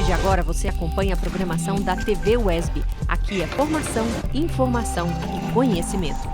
de agora você acompanha a programação da TV UESB. Aqui é formação, informação e conhecimento.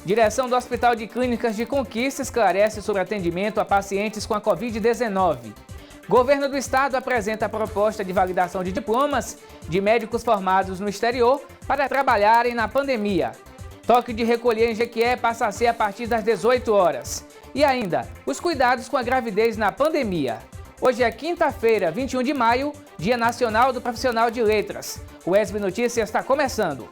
Direção do Hospital de Clínicas de Conquista esclarece sobre atendimento a pacientes com a Covid-19. Governo do Estado apresenta a proposta de validação de diplomas de médicos formados no exterior para trabalharem na pandemia. Toque de recolher em Jequié passa a ser a partir das 18 horas. E ainda, os cuidados com a gravidez na pandemia. Hoje é quinta-feira, 21 de maio, Dia Nacional do Profissional de Letras. O UESB Notícias está começando.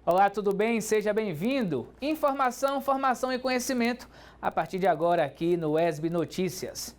Olá, tudo bem? Seja bem-vindo. Informação, formação e conhecimento a partir de agora aqui no UESB Notícias.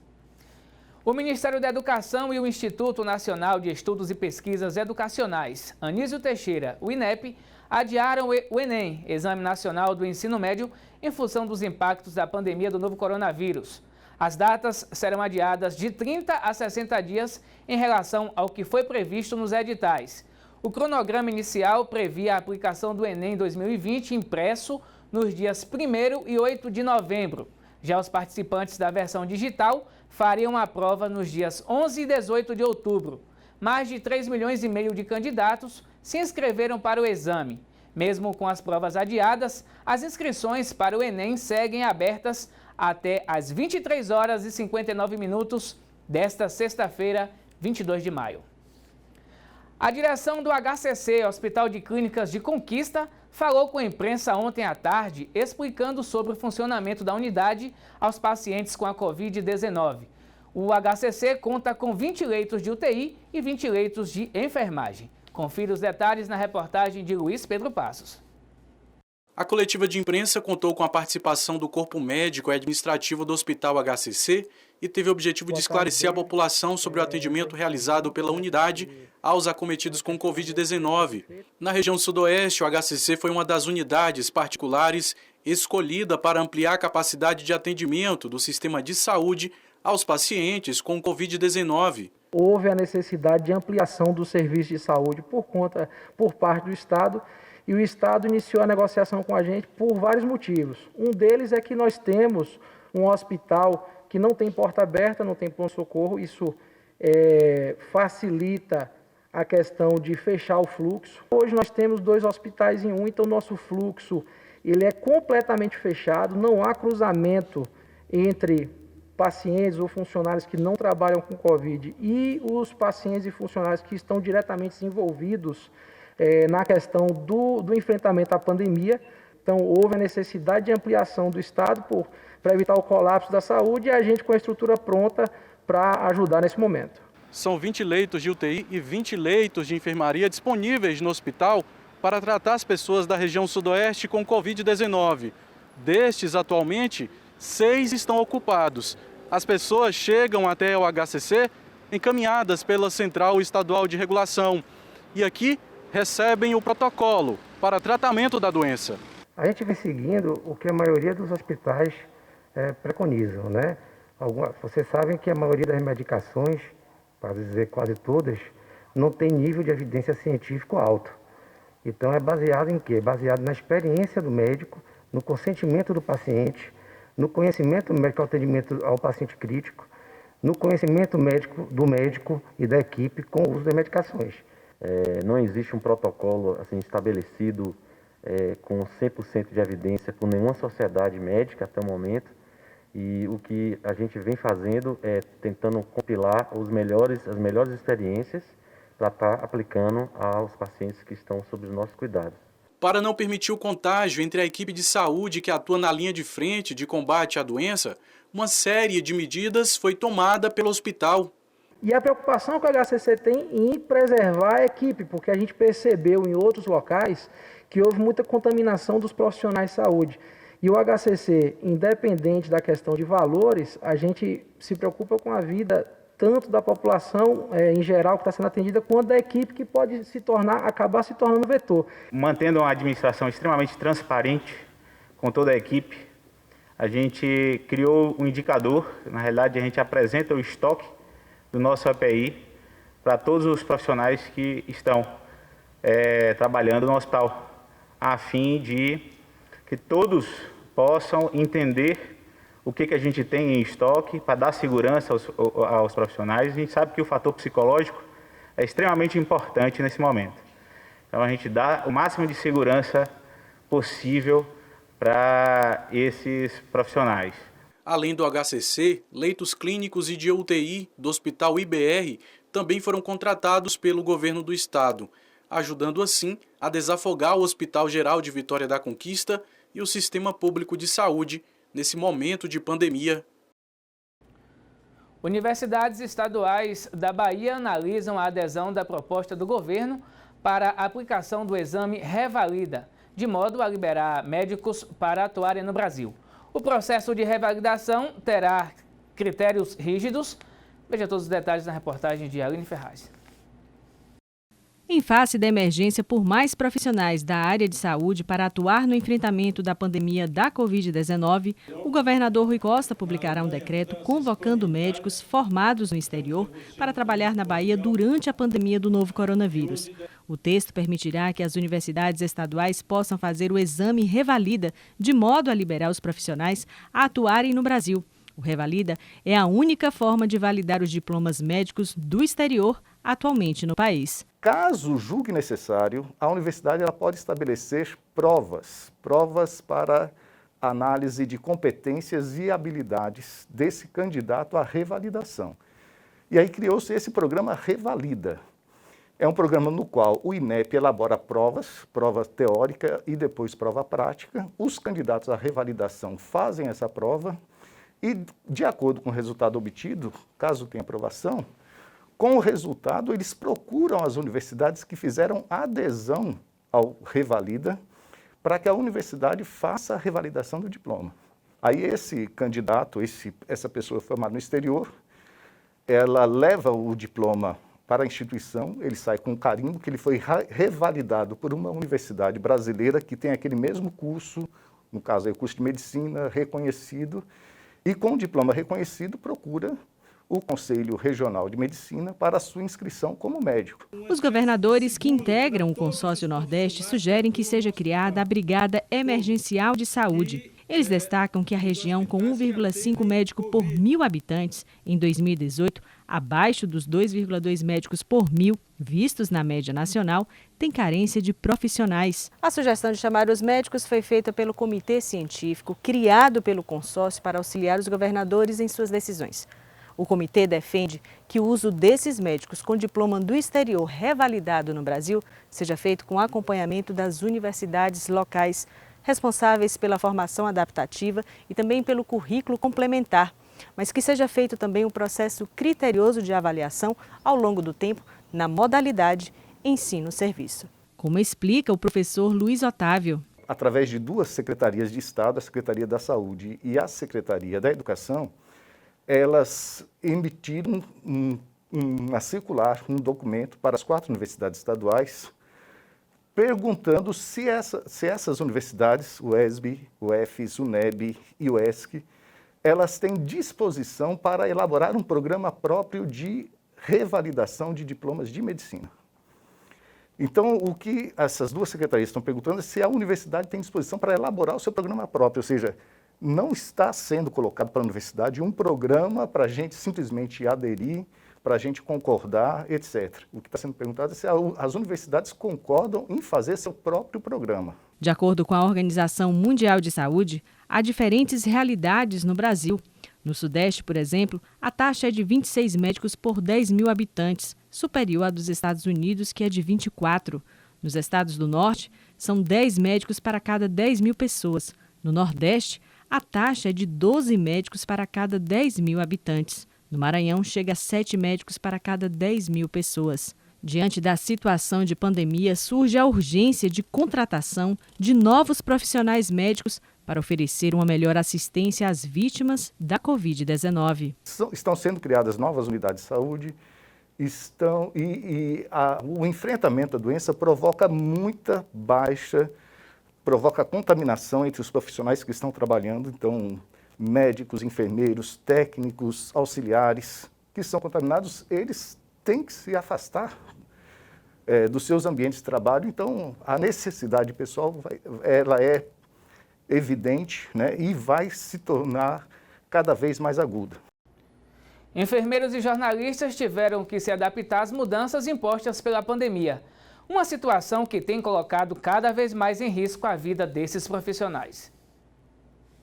O Ministério da Educação e o Instituto Nacional de Estudos e Pesquisas Educacionais, Anísio Teixeira, o INEP, adiaram o Enem, Exame Nacional do Ensino Médio, em função dos impactos da pandemia do novo coronavírus. As datas serão adiadas de 30 a 60 dias em relação ao que foi previsto nos editais. O cronograma inicial previa a aplicação do Enem 2020 impresso nos dias 1º e 8 de novembro. Já os participantes da versão digital fariam a prova nos dias 11 e 18 de outubro. Mais de 3,5 milhões de candidatos se inscreveram para o exame. Mesmo com as provas adiadas, as inscrições para o Enem seguem abertas até às 23 horas e 59 minutos desta sexta-feira, 22 de maio. A direção do HCC, Hospital de Clínicas de Conquista, falou com a imprensa ontem à tarde, explicando sobre o funcionamento da unidade aos pacientes com a Covid-19. O HCC conta com 20 leitos de UTI e 20 leitos de enfermagem. Confira os detalhes na reportagem de Luiz Pedro Passos. A coletiva de imprensa contou com a participação do corpo médico e administrativo do Hospital HCC e teve o objetivo de esclarecer a população sobre o atendimento realizado pela unidade aos acometidos com Covid-19. Na região sudoeste, o HCC foi uma das unidades particulares escolhida para ampliar a capacidade de atendimento do sistema de saúde aos pacientes com Covid-19. Houve a necessidade de ampliação do serviço de saúde por parte do Estado, e o Estado iniciou a negociação com a gente por vários motivos. Um deles é que nós temos um hospital que não tem porta aberta, não tem pronto-socorro, isso facilita a questão de fechar o fluxo. Hoje nós temos 2 hospitais em um, então nosso fluxo ele é completamente fechado, não há cruzamento entre pacientes ou funcionários que não trabalham com Covid e os pacientes e funcionários que estão diretamente envolvidos na questão do enfrentamento à pandemia. Então, houve a necessidade de ampliação do Estado para evitar o colapso da saúde e a gente com a estrutura pronta para ajudar nesse momento. São 20 leitos de UTI e 20 leitos de enfermaria disponíveis no hospital para tratar as pessoas da região sudoeste com Covid-19. Destes, atualmente, 6 estão ocupados. As pessoas chegam até o HCC encaminhadas pela Central Estadual de Regulação e aqui recebem o protocolo para tratamento da doença. A gente vem seguindo o que a maioria dos hospitais preconizam, né? Vocês sabem que a maioria das medicações, para dizer quase todas, não tem nível de evidência científico alto. Então é baseado em quê? Baseado na experiência do médico, no consentimento do paciente, no conhecimento médico ao atendimento ao paciente crítico, no conhecimento médico do médico e da equipe com o uso das medicações. Não existe um protocolo assim, estabelecido com 100% de evidência por nenhuma sociedade médica até o momento. E o que a gente vem fazendo é tentando compilar as melhores experiências para estar aplicando aos pacientes que estão sob os nossos cuidados. Para não permitir o contágio entre a equipe de saúde que atua na linha de frente de combate à doença, uma série de medidas foi tomada pelo hospital. E a preocupação que o HCC tem em preservar a equipe, porque a gente percebeu em outros locais que houve muita contaminação dos profissionais de saúde. E o HCC, independente da questão de valores, a gente se preocupa com a vida tanto da população em geral que está sendo atendida, quanto da equipe que pode acabar se tornando vetor. Mantendo uma administração extremamente transparente com toda a equipe, a gente criou um indicador, na realidade a gente apresenta o estoque do nosso API para todos os profissionais que estão trabalhando no hospital, a fim de que todos possam entender o que a gente tem em estoque para dar segurança aos profissionais. A gente sabe que o fator psicológico é extremamente importante nesse momento. Então a gente dá o máximo de segurança possível para esses profissionais. Além do HCC, leitos clínicos e de UTI do Hospital IBR também foram contratados pelo governo do estado, ajudando assim a desafogar o Hospital Geral de Vitória da Conquista e o sistema público de saúde nesse momento de pandemia. Universidades estaduais da Bahia analisam a adesão da proposta do governo para a aplicação do exame Revalida, de modo a liberar médicos para atuarem no Brasil. O processo de revalidação terá critérios rígidos. Veja todos os detalhes na reportagem de Aline Ferraz. Em face da emergência por mais profissionais da área de saúde para atuar no enfrentamento da pandemia da Covid-19, o governador Rui Costa publicará um decreto convocando médicos formados no exterior para trabalhar na Bahia durante a pandemia do novo coronavírus. O texto permitirá que as universidades estaduais possam fazer o exame Revalida, de modo a liberar os profissionais a atuarem no Brasil. O Revalida é a única forma de validar os diplomas médicos do exterior atualmente no país. Caso julgue necessário, a universidade ela pode estabelecer provas para análise de competências e habilidades desse candidato à revalidação. E aí criou-se esse programa Revalida. É um programa no qual o INEP elabora prova teórica e depois prova prática. Os candidatos à revalidação fazem essa prova e, de acordo com o resultado obtido, caso tenha aprovação, com o resultado, eles procuram as universidades que fizeram adesão ao Revalida para que a universidade faça a revalidação do diploma. Aí esse candidato, essa pessoa formada no exterior, ela leva o diploma para a instituição, ele sai com um carimbo que ele foi revalidado por uma universidade brasileira que tem aquele mesmo curso, no caso é o curso de medicina reconhecido, e com o diploma reconhecido procura o Conselho Regional de Medicina para a sua inscrição como médico. Os governadores que integram o Consórcio Nordeste sugerem que seja criada a Brigada Emergencial de Saúde. Eles destacam que a região, com 1,5 médico por 1.000 habitantes, em 2018, abaixo dos 2,2 médicos por 1.000, vistos na média nacional, tem carência de profissionais. A sugestão de chamar os médicos foi feita pelo Comitê Científico, criado pelo consórcio para auxiliar os governadores em suas decisões. O comitê defende que o uso desses médicos com diploma do exterior revalidado no Brasil seja feito com acompanhamento das universidades locais, responsáveis pela formação adaptativa e também pelo currículo complementar, mas que seja feito também um processo criterioso de avaliação ao longo do tempo na modalidade ensino-serviço. Como explica o professor Luiz Otávio. Através de duas secretarias de Estado, a Secretaria da Saúde e a Secretaria da Educação, elas emitiram uma circular, um documento para as 4 universidades estaduais, perguntando se essas universidades, o UESB, o UFES, o UNEB e o ESC, elas têm disposição para elaborar um programa próprio de revalidação de diplomas de medicina. Então, o que essas duas secretarias estão perguntando é se a universidade tem disposição para elaborar o seu programa próprio, ou seja, não está sendo colocado para a universidade um programa para a gente simplesmente aderir, para a gente concordar, etc. O que está sendo perguntado é se as universidades concordam em fazer seu próprio programa. De acordo com a Organização Mundial de Saúde, há diferentes realidades no Brasil. No Sudeste, por exemplo, a taxa é de 26 médicos por 10.000 habitantes, superior à dos Estados Unidos, que é de 24. Nos estados do Norte, são 10 médicos para cada 10.000 pessoas. No Nordeste, a taxa é de 12 médicos para cada 10.000 habitantes. No Maranhão, chega a 7 médicos para cada 10.000 pessoas. Diante da situação de pandemia, surge a urgência de contratação de novos profissionais médicos para oferecer uma melhor assistência às vítimas da Covid-19. Estão sendo criadas novas unidades de saúde, o enfrentamento à doença provoca muita baixa, provoca contaminação entre os profissionais que estão trabalhando, então médicos, enfermeiros, técnicos, auxiliares que são contaminados, eles têm que se afastar dos seus ambientes de trabalho, então a necessidade pessoal ela é evidente, né, e vai se tornar cada vez mais aguda. Enfermeiros e jornalistas tiveram que se adaptar às mudanças impostas pela pandemia. Uma situação que tem colocado cada vez mais em risco a vida desses profissionais.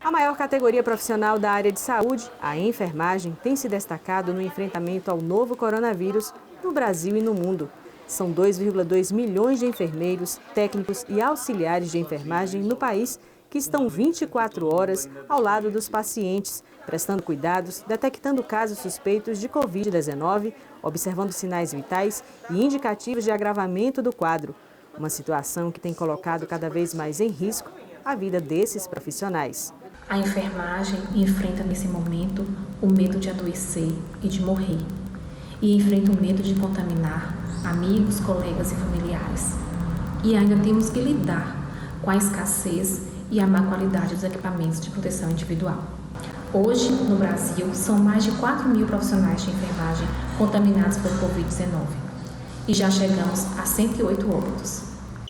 A maior categoria profissional da área de saúde, a enfermagem, tem se destacado no enfrentamento ao novo coronavírus no Brasil e no mundo. São 2,2 milhões de enfermeiros, técnicos e auxiliares de enfermagem no país que estão 24 horas ao lado dos pacientes, prestando cuidados, detectando casos suspeitos de Covid-19, observando sinais vitais e indicativos de agravamento do quadro. Uma situação que tem colocado cada vez mais em risco a vida desses profissionais. A enfermagem enfrenta nesse momento o medo de adoecer e de morrer. E enfrenta o medo de contaminar amigos, colegas e familiares. E ainda temos que lidar com a escassez e a má qualidade dos equipamentos de proteção individual. Hoje, no Brasil, são mais de 4 mil profissionais de enfermagem contaminados por Covid-19 e já chegamos a 108 óbitos.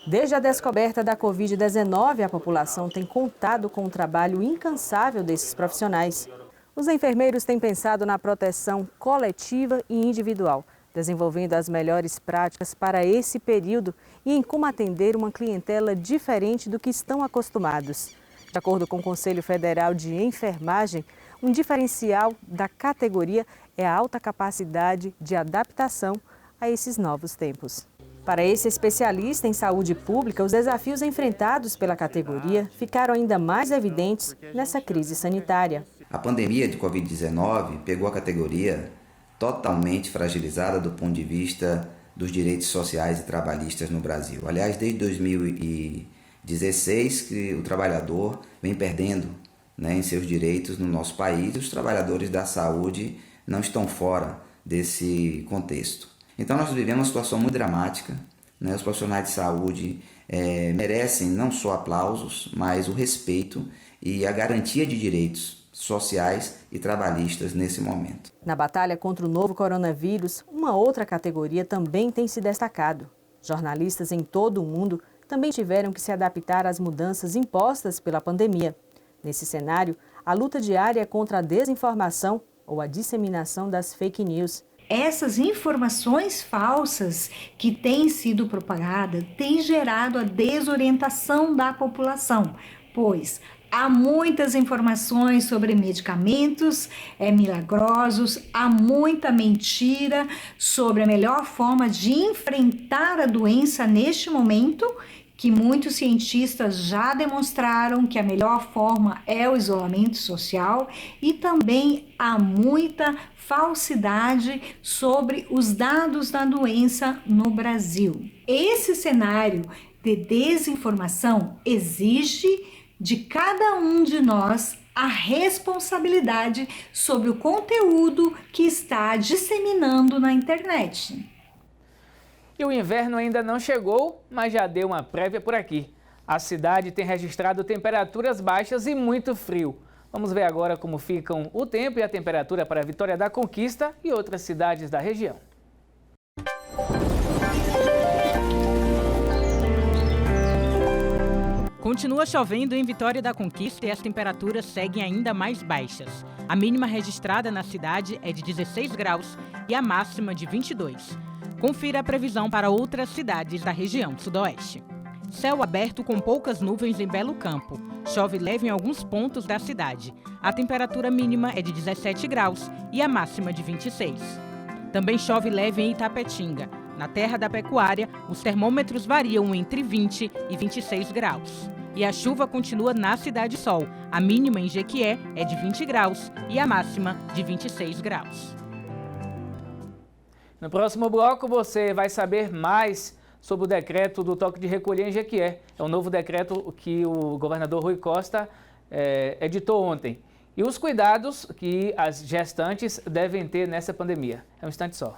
Desde a descoberta da Covid-19, a população tem contado com o trabalho incansável desses profissionais. Os enfermeiros têm pensado na proteção coletiva e individual, desenvolvendo as melhores práticas para esse período e em como atender uma clientela diferente do que estão acostumados. De acordo com o Conselho Federal de Enfermagem, um diferencial da categoria é a alta capacidade de adaptação a esses novos tempos. Para esse especialista em saúde pública, os desafios enfrentados pela categoria ficaram ainda mais evidentes nessa crise sanitária. A pandemia de Covid-19 pegou a categoria totalmente fragilizada do ponto de vista dos direitos sociais e trabalhistas no Brasil. Aliás, desde 2016 que o trabalhador vem perdendo, em seus direitos no nosso país, e os trabalhadores da saúde não estão fora desse contexto. Então nós vivemos uma situação muito dramática, Os profissionais de saúde merecem não só aplausos, mas o respeito e a garantia de direitos sociais e trabalhistas nesse momento. Na batalha contra o novo coronavírus, uma outra categoria também tem se destacado. Jornalistas em todo o mundo também tiveram que se adaptar às mudanças impostas pela pandemia. Nesse cenário, a luta diária é contra a desinformação ou a disseminação das fake news. Essas informações falsas que têm sido propagadas têm gerado a desorientação da população, pois há muitas informações sobre medicamentos milagrosos, há muita mentira sobre a melhor forma de enfrentar a doença neste momento, que muitos cientistas já demonstraram que a melhor forma é o isolamento social, e também há muita falsidade sobre os dados da doença no Brasil. Esse cenário de desinformação exige de cada um de nós a responsabilidade sobre o conteúdo que está disseminando na internet. E o inverno ainda não chegou, mas já deu uma prévia por aqui. A cidade tem registrado temperaturas baixas e muito frio. Vamos ver agora como ficam o tempo e a temperatura para Vitória da Conquista e outras cidades da região. Continua chovendo em Vitória da Conquista e as temperaturas seguem ainda mais baixas. A mínima registrada na cidade é de 16 graus e a máxima de 22. Confira a previsão para outras cidades da região sudoeste. Céu aberto com poucas nuvens em Belo Campo. Chove leve em alguns pontos da cidade. A temperatura mínima é de 17 graus e a máxima de 26. Também chove leve em Itapetinga. Na terra da pecuária, os termômetros variam entre 20 e 26 graus. E a chuva continua na Cidade Sol. A mínima em Jequié é de 20 graus e a máxima de 26 graus. No próximo bloco você vai saber mais sobre o decreto do toque de recolher em Jequié. É um novo decreto que o governador Rui Costa editou ontem. E os cuidados que as gestantes devem ter nessa pandemia. É um instante só.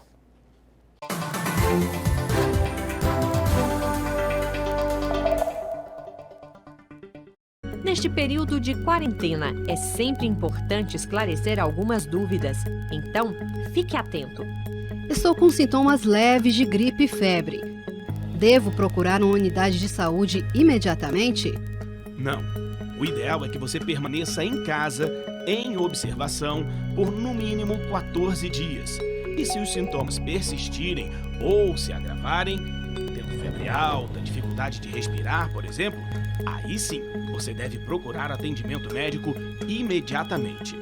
Neste período de quarentena, é sempre importante esclarecer algumas dúvidas. Então, fique atento. Estou com sintomas leves de gripe e febre. Devo procurar uma unidade de saúde imediatamente? Não. O ideal é que você permaneça em casa, em observação, por no mínimo 14 dias. E se os sintomas persistirem ou se agravarem, tendo febre alta, dificuldade de respirar, por exemplo, aí sim, você deve procurar atendimento médico imediatamente.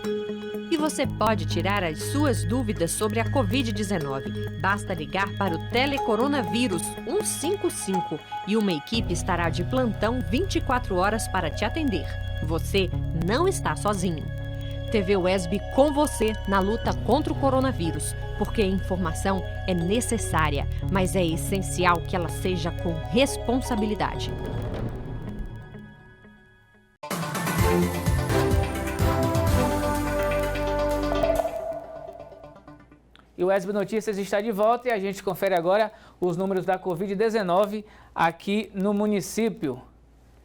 E você pode tirar as suas dúvidas sobre a Covid-19. Basta ligar para o Telecoronavírus 155 e uma equipe estará de plantão 24 horas para te atender. Você não está sozinho. TV UESB com você na luta contra o coronavírus, porque a informação é necessária, mas é essencial que ela seja com responsabilidade. E o UESB Notícias está de volta e a gente confere agora os números da Covid-19 aqui no município.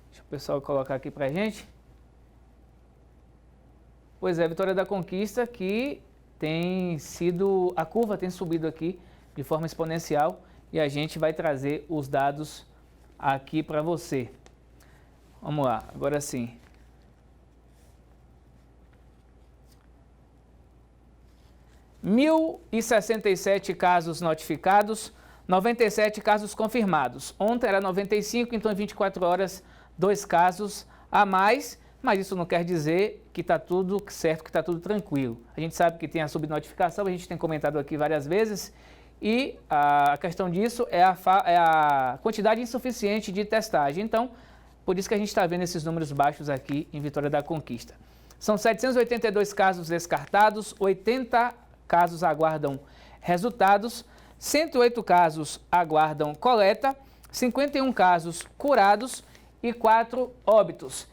Deixa o pessoal colocar aqui pra gente. Pois é, Vitória da Conquista, que a curva tem subido aqui de forma exponencial e a gente vai trazer os dados aqui para você. Vamos lá, agora sim. Mil e 67 casos notificados, 97 casos confirmados. Ontem era 95, então em 24 horas, 2 casos a mais. Mas isso não quer dizer que está tudo certo, que está tudo tranquilo. A gente sabe que tem a subnotificação, a gente tem comentado aqui várias vezes, e a questão disso é a quantidade insuficiente de testagem. Então, por isso que a gente está vendo esses números baixos aqui em Vitória da Conquista. São 782 casos descartados, 80 casos aguardam resultados, 108 casos aguardam coleta, 51 casos curados e 4 óbitos.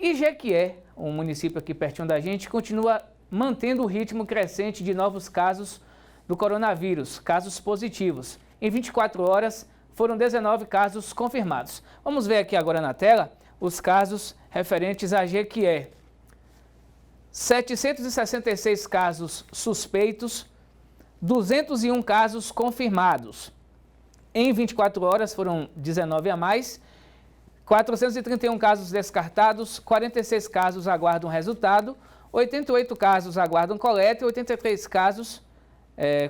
E Jequié, um município aqui pertinho da gente, continua mantendo o ritmo crescente de novos casos do coronavírus, casos positivos. Em 24 horas, foram 19 casos confirmados. Vamos ver aqui agora na tela os casos referentes a Jequié. 766 casos suspeitos, 201 casos confirmados. Em 24 horas, foram 19 a mais. 431 casos descartados, 46 casos aguardam resultado, 88 casos aguardam coleta e 83 casos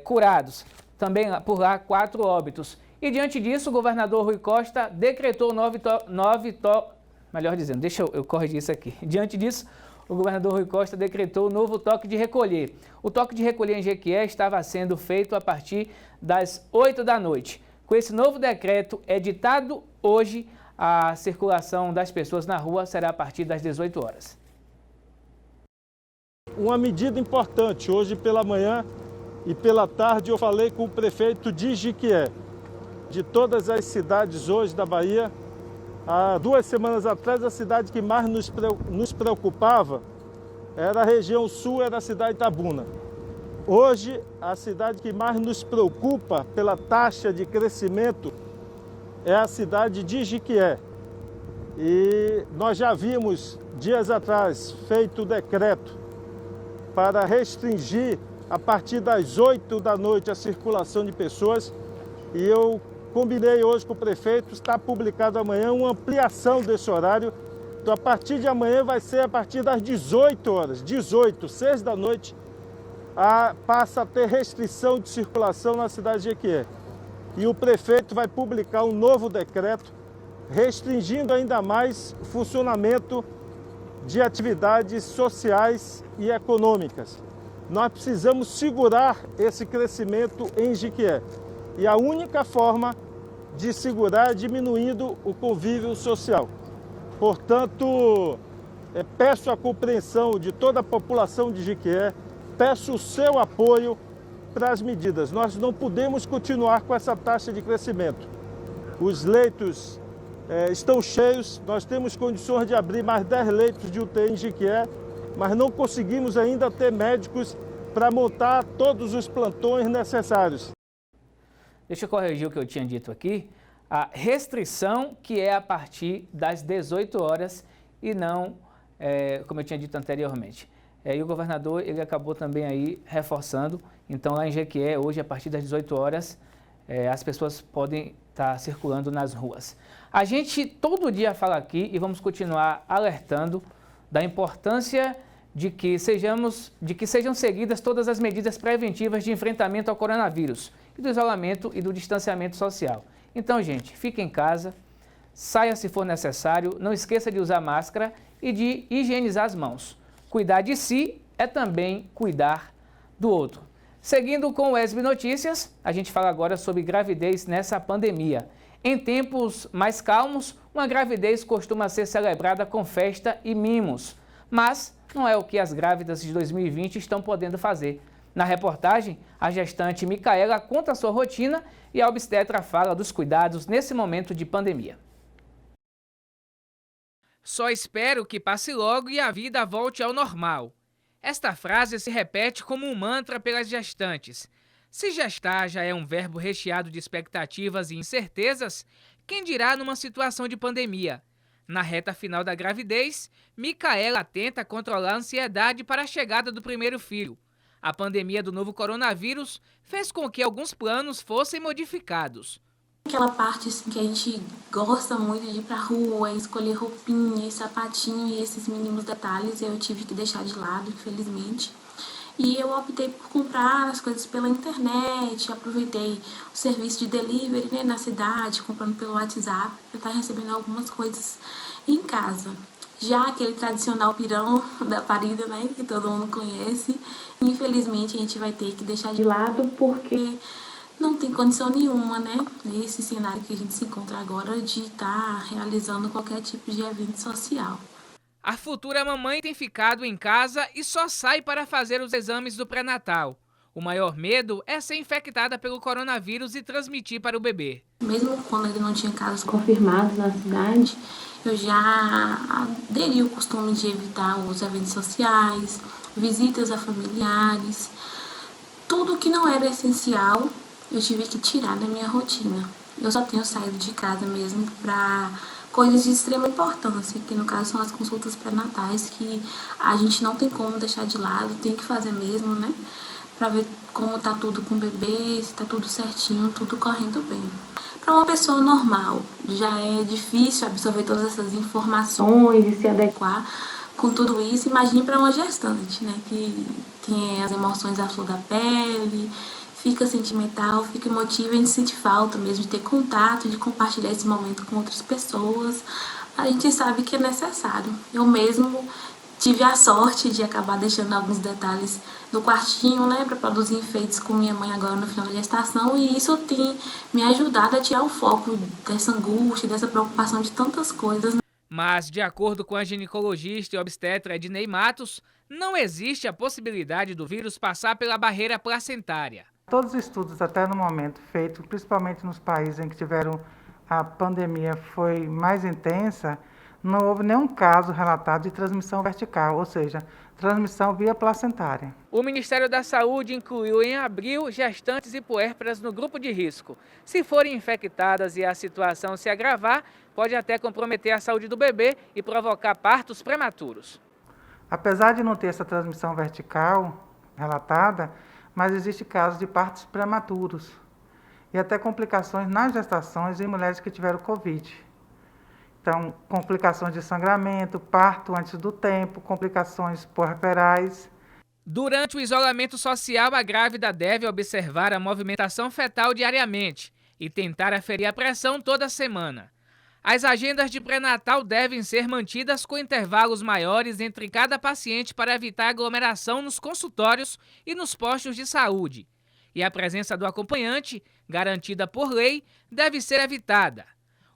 curados. Também por lá, 4 óbitos. E diante disso, o governador Rui Costa decretou deixa eu corrigir isso aqui. Diante disso, o governador Rui Costa decretou novo toque de recolher. O toque de recolher em Jequié estava sendo feito a partir das 8 da noite. Com esse novo decreto editado hoje, a circulação das pessoas na rua será a partir das 18 horas. Uma medida importante, hoje pela manhã e pela tarde eu falei com o prefeito de Jequié. De todas as cidades hoje da Bahia, há 2 semanas atrás a cidade que mais nos preocupava era a região sul, era a cidade de Itabuna. Hoje a cidade que mais nos preocupa pela taxa de crescimento é a cidade de Jequié. E nós já vimos, dias atrás, feito o decreto para restringir, a partir das 8 da noite, a circulação de pessoas. E eu combinei hoje com o prefeito, está publicado amanhã, uma ampliação desse horário. Então, a partir de amanhã, vai ser a partir das 18 horas, 6 da noite, passa a ter restrição de circulação na cidade de Jequié. E o prefeito vai publicar um novo decreto restringindo ainda mais o funcionamento de atividades sociais e econômicas. Nós precisamos segurar esse crescimento em Jequié. E a única forma de segurar é diminuindo o convívio social. Portanto, peço a compreensão de toda a população de Jequié, peço o seu apoio para as medidas. Nós não podemos continuar com essa taxa de crescimento. Os leitos estão cheios. Nós temos condições de abrir mais 10 leitos de UTI em Jequié, mas não conseguimos ainda ter médicos para montar todos os plantões necessários. Deixa eu corrigir o que eu tinha dito aqui. A restrição que é a partir das 18 horas e não, como eu tinha dito anteriormente. E o governador ele acabou também aí reforçando. Então lá em Jequié, hoje a partir das 18 horas, as pessoas podem estar circulando nas ruas. A gente todo dia fala aqui e vamos continuar alertando da importância de que sejam seguidas todas as medidas preventivas de enfrentamento ao coronavírus e do isolamento e do distanciamento social. Então, gente, fique em casa, saia se for necessário, não esqueça de usar máscara e de higienizar as mãos. Cuidar de si é também cuidar do outro. Seguindo com o ESB Notícias, a gente fala agora sobre gravidez nessa pandemia. Em tempos mais calmos, uma gravidez costuma ser celebrada com festa e mimos, mas não é o que as grávidas de 2020 estão podendo fazer. Na reportagem, a gestante Micaela conta a sua rotina e a obstetra fala dos cuidados nesse momento de pandemia. Só espero que passe logo e a vida volte ao normal. Esta frase se repete como um mantra pelas gestantes. Se gestar já é um verbo recheado de expectativas e incertezas, quem dirá numa situação de pandemia? Na reta final da gravidez, Micaela tenta controlar a ansiedade para a chegada do primeiro filho. A pandemia do novo coronavírus fez com que alguns planos fossem modificados. Aquela parte assim, que a gente gosta muito de ir pra rua, escolher roupinha, sapatinho e esses mínimos detalhes eu tive que deixar de lado, infelizmente. E eu optei por comprar as coisas pela internet, aproveitei o serviço de delivery, né, na cidade, comprando pelo WhatsApp, para estar recebendo algumas coisas em casa. Já aquele tradicional pirão da parida, né, que todo mundo conhece, infelizmente a gente vai ter que deixar de lado porque não tem condição nenhuma, né, nesse cenário que a gente se encontra agora de estar realizando qualquer tipo de evento social. A futura mamãe tem ficado em casa e só sai para fazer os exames do pré-natal. O maior medo é ser infectada pelo coronavírus e transmitir para o bebê. Mesmo quando ele não tinha casos confirmados na cidade, eu já aderi o costume de evitar os eventos sociais, visitas a familiares. Tudo que não era essencial, eu tive que tirar da minha rotina. Eu só tenho saído de casa mesmo para coisas de extrema importância, que no caso são as consultas pré-natais, que a gente não tem como deixar de lado, tem que fazer mesmo, né? Pra ver como tá tudo com o bebê, se tá tudo certinho, tudo correndo bem. Para uma pessoa normal, já é difícil absorver todas essas informações e se adequar com tudo isso. Imagine para uma gestante, né? Que tem as emoções à flor da pele, fica sentimental, fica emotiva, a gente sente falta mesmo de ter contato, de compartilhar esse momento com outras pessoas. A gente sabe que é necessário. Eu mesmo tive a sorte de acabar deixando alguns detalhes no quartinho, né, para produzir enfeites com minha mãe agora no final da gestação, e isso tem me ajudado a tirar o foco dessa angústia, dessa preocupação de tantas coisas. Mas, de acordo com a ginecologista e obstetra Ednei Matos, não existe a possibilidade do vírus passar pela barreira placentária. Todos os estudos até no momento feitos, principalmente nos países em que tiveram a pandemia foi mais intensa, não houve nenhum caso relatado de transmissão vertical, ou seja, transmissão via placentária. O Ministério da Saúde incluiu em abril gestantes e puérperas no grupo de risco. Se forem infectadas e a situação se agravar, pode até comprometer a saúde do bebê e provocar partos prematuros. Apesar de não ter essa transmissão vertical relatada, mas existe casos de partos prematuros e até complicações nas gestações em mulheres que tiveram Covid. Então, complicações de sangramento, parto antes do tempo, complicações puerperais. Durante o isolamento social, a grávida deve observar a movimentação fetal diariamente e tentar aferir a pressão toda semana. As agendas de pré-natal devem ser mantidas com intervalos maiores entre cada paciente para evitar aglomeração nos consultórios e nos postos de saúde. E a presença do acompanhante, garantida por lei, deve ser evitada.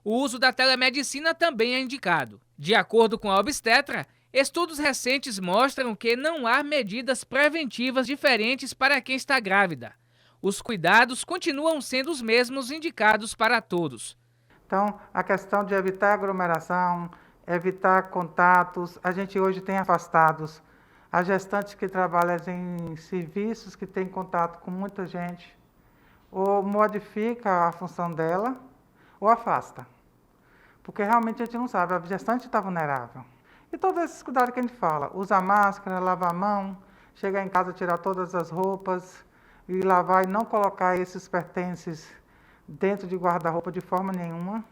O uso da telemedicina também é indicado. De acordo com a obstetra, estudos recentes mostram que não há medidas preventivas diferentes para quem está grávida. Os cuidados continuam sendo os mesmos indicados para todos. Então, a questão de evitar aglomeração, evitar contatos, a gente hoje tem afastados as gestantes que trabalham em serviços que têm contato com muita gente, ou modifica a função dela, ou afasta. Porque realmente a gente não sabe, a gestante está vulnerável. E todos esses cuidados que a gente fala, usar máscara, lavar a mão, chegar em casa, tirar todas as roupas, e lavar e não colocar esses pertences dentro de guarda-roupa de forma nenhuma,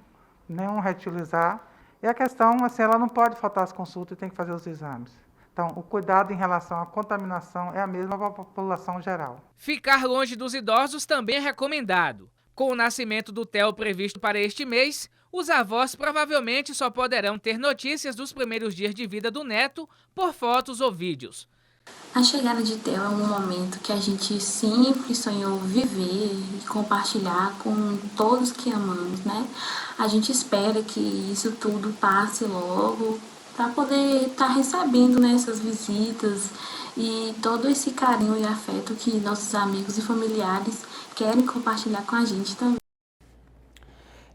nenhum reutilizar. E a questão, assim, ela não pode faltar as consultas e tem que fazer os exames. Então, o cuidado em relação à contaminação é a mesma para a população geral. Ficar longe dos idosos também é recomendado. Com o nascimento do Theo previsto para este mês, os avós provavelmente só poderão ter notícias dos primeiros dias de vida do neto por fotos ou vídeos. A chegada de Theo é um momento que a gente sempre sonhou viver e compartilhar com todos que amamos, né? A gente espera que isso tudo passe logo para poder estar recebendo, né, essas visitas e todo esse carinho e afeto que nossos amigos e familiares querem compartilhar com a gente também.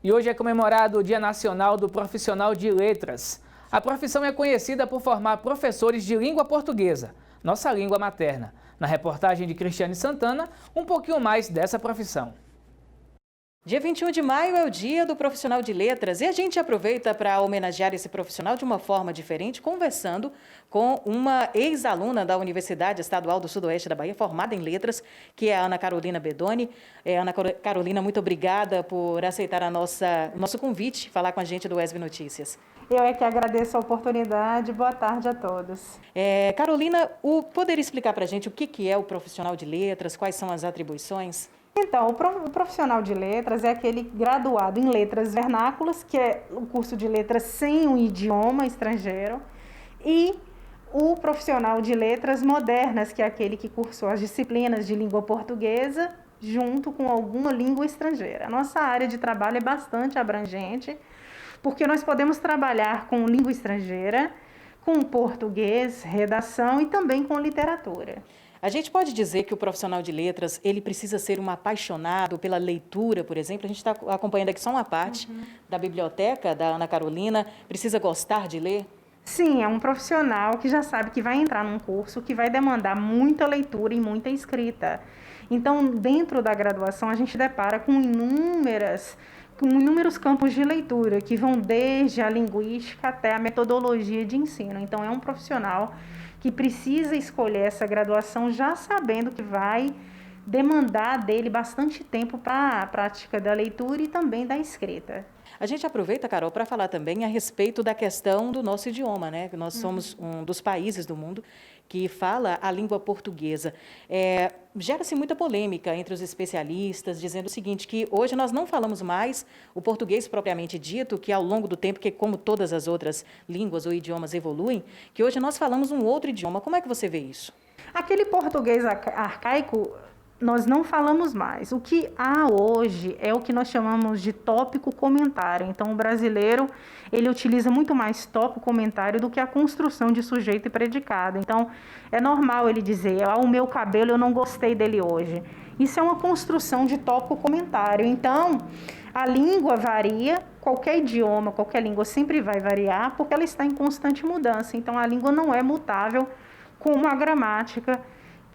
E hoje é comemorado o Dia Nacional do Profissional de Letras. A profissão é conhecida por formar professores de língua portuguesa, nossa língua materna. Na reportagem de Cristiane Santana, um pouquinho mais dessa profissão. Dia 21 de maio é o Dia do Profissional de Letras e a gente aproveita para homenagear esse profissional de uma forma diferente, conversando com uma ex-aluna da Universidade Estadual do Sudoeste da Bahia, formada em Letras, que é a Ana Carolina Bedoni. Ana Carolina, muito obrigada por aceitar nosso convite, falar com a gente do ESB Notícias. Eu é que agradeço a oportunidade. Boa tarde a todos. Carolina, poderia explicar para a gente o que é o profissional de letras, quais são as atribuições? Então, o profissional de letras é aquele graduado em letras vernáculas, que é o curso de letras sem um idioma estrangeiro, e o profissional de letras modernas, que é aquele que cursou as disciplinas de língua portuguesa junto com alguma língua estrangeira. A nossa área de trabalho é bastante abrangente, porque nós podemos trabalhar com língua estrangeira, com português, redação e também com literatura. A gente pode dizer que o profissional de letras, ele precisa ser um apaixonado pela leitura, por exemplo? A gente está acompanhando aqui só uma parte da biblioteca da Ana Carolina. Precisa gostar de ler? Sim, é um profissional que já sabe que vai entrar num curso que vai demandar muita leitura e muita escrita. Então, dentro da graduação, a gente depara com inúmeros campos de leitura, que vão desde a linguística até a metodologia de ensino. Então, é um profissional que precisa escolher essa graduação já sabendo que vai demandar dele bastante tempo para a prática da leitura e também da escrita. A gente aproveita, Carol, para falar também a respeito da questão do nosso idioma, né? Nós somos um dos países do mundo que fala a língua portuguesa. Gera-se muita polêmica entre os especialistas, dizendo o seguinte, que hoje nós não falamos mais o português propriamente dito, que ao longo do tempo, que como todas as outras línguas ou idiomas evoluem, que hoje nós falamos um outro idioma. Como é que você vê isso? Aquele português arcaico, nós não falamos mais. O que há hoje é o que nós chamamos de tópico comentário. Então, o brasileiro, ele utiliza muito mais tópico comentário do que a construção de sujeito e predicado. Então, é normal ele dizer, o meu cabelo, eu não gostei dele hoje. Isso é uma construção de tópico comentário. Então, a língua varia, qualquer idioma, qualquer língua sempre vai variar, porque ela está em constante mudança. Então, a língua não é mutável como a gramática,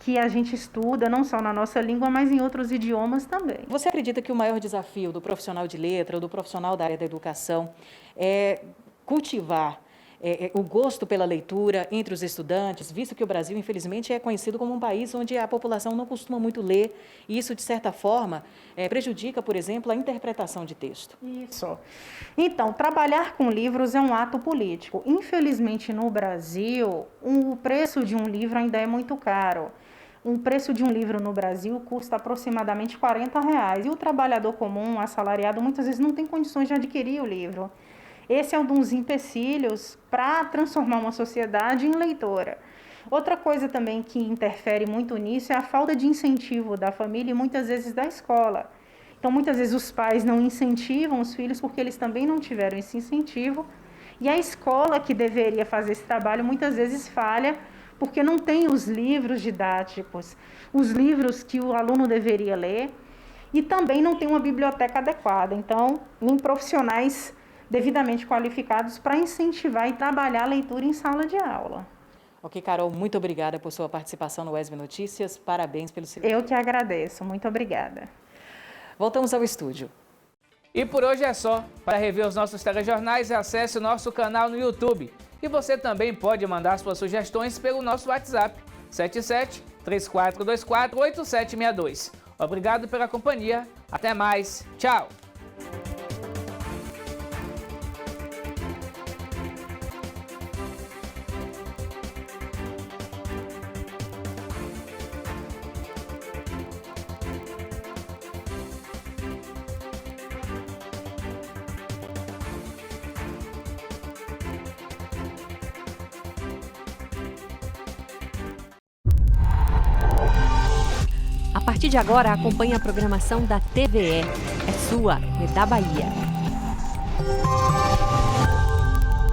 que a gente estuda, não só na nossa língua, mas em outros idiomas também. Você acredita que o maior desafio do profissional de letra, ou do profissional da área da educação, é cultivar o gosto pela leitura entre os estudantes, visto que o Brasil, infelizmente, é conhecido como um país onde a população não costuma muito ler, e isso, de certa forma, prejudica, por exemplo, a interpretação de texto? Isso. Então, trabalhar com livros é um ato político. Infelizmente, no Brasil, o preço de um livro ainda é muito caro. Um preço de um livro no Brasil custa aproximadamente R$40, e o trabalhador comum, assalariado, muitas vezes não tem condições de adquirir o livro. Esse é um dos empecilhos para transformar uma sociedade em leitora. Outra coisa também que interfere muito nisso é a falta de incentivo da família e muitas vezes da escola. Então, muitas vezes os pais não incentivam os filhos porque eles também não tiveram esse incentivo, e a escola que deveria fazer esse trabalho muitas vezes falha porque não tem os livros didáticos, os livros que o aluno deveria ler. e também não tem uma biblioteca adequada. Então, nem profissionais devidamente qualificados para incentivar e trabalhar a leitura em sala de aula. Ok, Carol, muito obrigada por sua participação no ESB Notícias. Parabéns pelo seu... Eu que agradeço. Muito obrigada. Voltamos ao estúdio. E por hoje é só. Para rever os nossos telejornais, acesse o nosso canal no YouTube. E você também pode mandar suas sugestões pelo nosso WhatsApp, 77-3424-8762. Obrigado pela companhia. Até mais. Tchau. A partir de agora, acompanhe a programação da TVE. É sua, é da Bahia.